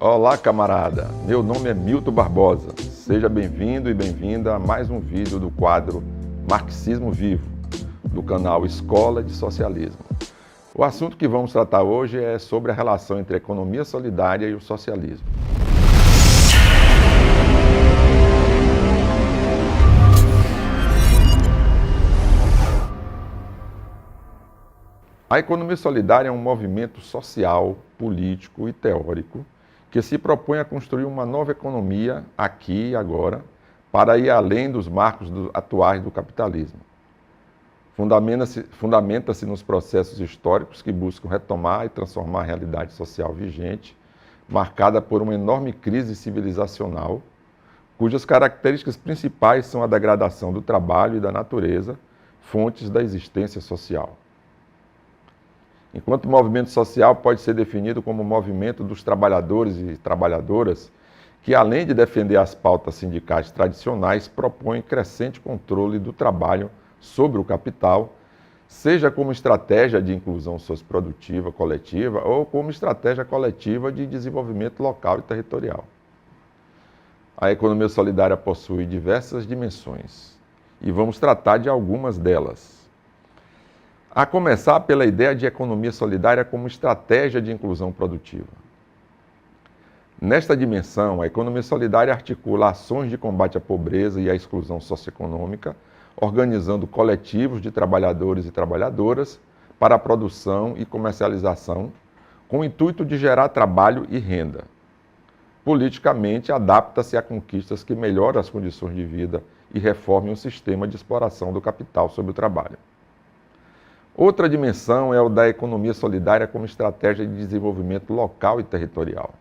Olá, camarada! Meu nome é Milton Barbosa. Seja bem-vindo e bem-vinda a mais um vídeo do quadro Marxismo Vivo, do canal Escola de Socialismo. O assunto que vamos tratar hoje é sobre a relação entre a economia solidária e o socialismo. A economia solidária é um movimento social, político e teórico que se propõe a construir uma nova economia aqui e agora para ir além dos marcos atuais do capitalismo. Fundamenta-se nos processos históricos que buscam retomar e transformar a realidade social vigente, marcada por uma enorme crise civilizacional, cujas características principais são a degradação do trabalho e da natureza, fontes da existência social. Enquanto o movimento social pode ser definido como o movimento dos trabalhadores e trabalhadoras que, além de defender as pautas sindicais tradicionais, propõe crescente controle do trabalho sobre o capital, seja como estratégia de inclusão socioprodutiva coletiva ou como estratégia coletiva de desenvolvimento local e territorial. A economia solidária possui diversas dimensões e vamos tratar de algumas delas. A começar pela ideia de economia solidária como estratégia de inclusão produtiva. Nesta dimensão, a economia solidária articula ações de combate à pobreza e à exclusão socioeconômica, organizando coletivos de trabalhadores e trabalhadoras para a produção e comercialização, com o intuito de gerar trabalho e renda. Politicamente, adapta-se a conquistas que melhoram as condições de vida e reformem o sistema de exploração do capital sobre o trabalho. Outra dimensão é o da economia solidária como estratégia de desenvolvimento local e territorial.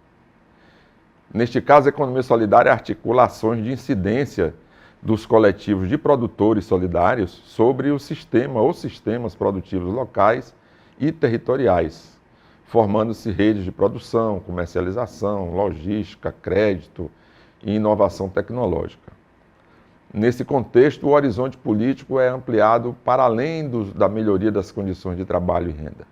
Neste caso, a economia solidária articula ações de incidência dos coletivos de produtores solidários sobre o sistema ou sistemas produtivos locais e territoriais, formando-se redes de produção, comercialização, logística, crédito e inovação tecnológica. Nesse contexto, o horizonte político é ampliado para além da melhoria das condições de trabalho e renda.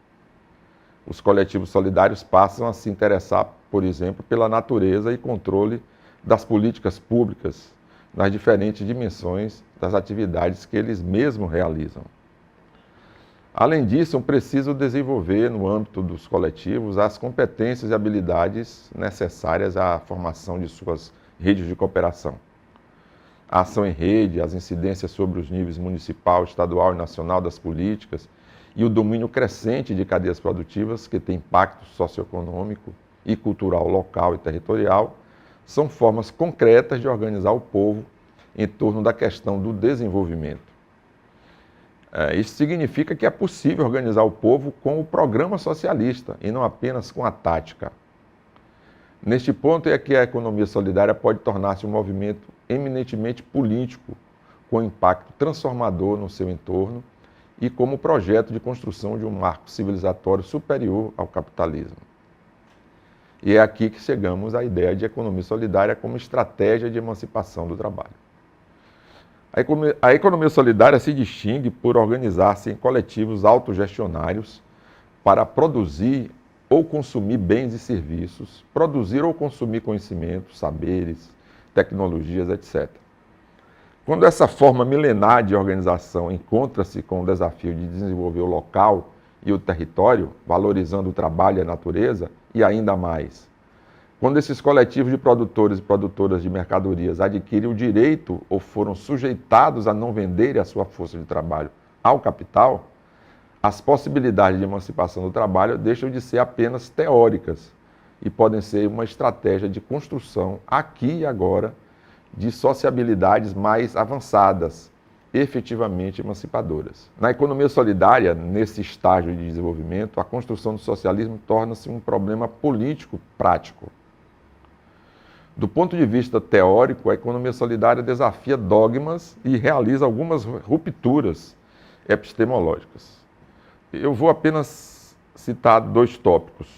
Os coletivos solidários passam a se interessar, por exemplo, pela natureza e controle das políticas públicas nas diferentes dimensões das atividades que eles mesmos realizam. Além disso, é preciso desenvolver, no âmbito dos coletivos, as competências e habilidades necessárias à formação de suas redes de cooperação. A ação em rede, as incidências sobre os níveis municipal, estadual e nacional das políticas e o domínio crescente de cadeias produtivas que têm impacto socioeconômico e cultural local e territorial são formas concretas de organizar o povo em torno da questão do desenvolvimento. Isso significa que é possível organizar o povo com o programa socialista e não apenas com a tática. Neste ponto é que a economia solidária pode tornar-se um movimento eminentemente político, com impacto transformador no seu entorno e como projeto de construção de um marco civilizatório superior ao capitalismo. E é aqui que chegamos à ideia de economia solidária como estratégia de emancipação do trabalho. A economia solidária se distingue por organizar-se em coletivos autogestionários para produzir ou consumir bens e serviços, produzir ou consumir conhecimentos, saberes, tecnologias, etc. Quando essa forma milenar de organização encontra-se com o desafio de desenvolver o local e o território, valorizando o trabalho e a natureza, e ainda mais, quando esses coletivos de produtores e produtoras de mercadorias adquirem o direito ou foram sujeitados a não venderem a sua força de trabalho ao capital, as possibilidades de emancipação do trabalho deixam de ser apenas teóricas e podem ser uma estratégia de construção, aqui e agora, de sociabilidades mais avançadas, efetivamente emancipadoras. Na economia solidária, nesse estágio de desenvolvimento, a construção do socialismo torna-se um problema político prático. Do ponto de vista teórico, a economia solidária desafia dogmas e realiza algumas rupturas epistemológicas. Eu vou apenas citar dois tópicos.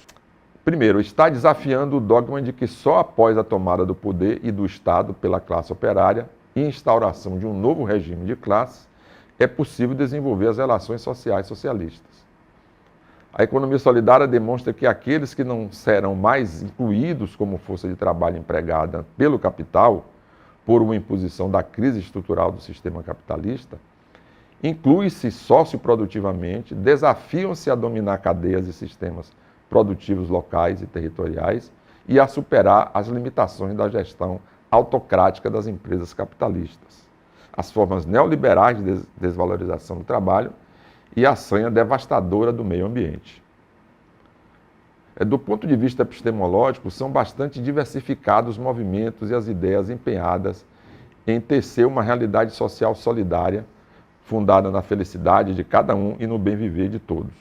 Primeiro, está desafiando o dogma de que só após a tomada do poder e do Estado pela classe operária e instauração de um novo regime de classes é possível desenvolver as relações sociais socialistas. A economia solidária demonstra que aqueles que não serão mais incluídos como força de trabalho empregada pelo capital, por uma imposição da crise estrutural do sistema capitalista, incluem-se socioprodutivamente, desafiam-se a dominar cadeias e sistemas produtivos locais e territoriais e a superar as limitações da gestão autocrática das empresas capitalistas, as formas neoliberais de desvalorização do trabalho e a sanha devastadora do meio ambiente. Do ponto de vista epistemológico, são bastante diversificados os movimentos e as ideias empenhadas em tecer uma realidade social solidária, fundada na felicidade de cada um e no bem viver de todos.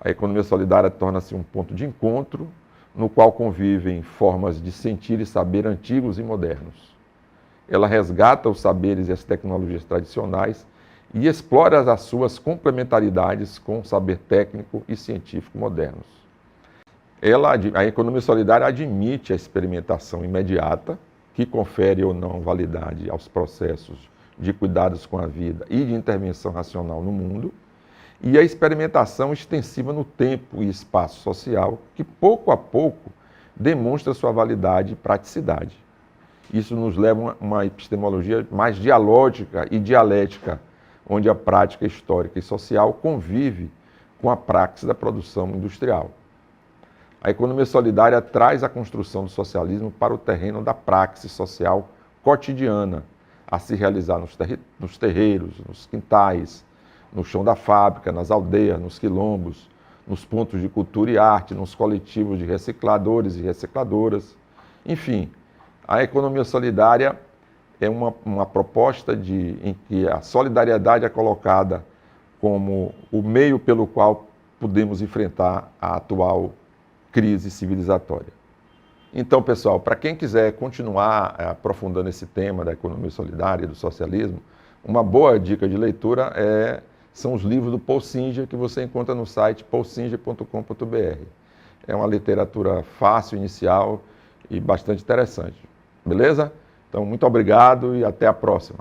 A economia solidária torna-se um ponto de encontro, no qual convivem formas de sentir e saber antigos e modernos. Ela resgata os saberes e as tecnologias tradicionais e explora as suas complementaridades com o saber técnico e científico modernos. A economia solidária admite a experimentação imediata, que confere ou não validade aos processos de cuidados com a vida e de intervenção racional no mundo, e a experimentação extensiva no tempo e espaço social, que pouco a pouco demonstra sua validade e praticidade. Isso nos leva a uma epistemologia mais dialógica e dialética, onde a prática histórica e social convive com a praxis da produção industrial. A economia solidária traz a construção do socialismo para o terreno da praxis social cotidiana, a se realizar nos terreiros, nos quintais, no chão da fábrica, nas aldeias, nos quilombos, nos pontos de cultura e arte, nos coletivos de recicladores e recicladoras. Enfim, a economia solidária é uma proposta em que a solidariedade é colocada como o meio pelo qual podemos enfrentar a atual crise civilizatória. Então, pessoal, para quem quiser continuar aprofundando esse tema da economia solidária e do socialismo, uma boa dica de leitura são os livros do Paul Singer, que você encontra no site paulsinger.com.br. É uma literatura fácil, inicial e bastante interessante. Beleza? Então, muito obrigado e até a próxima.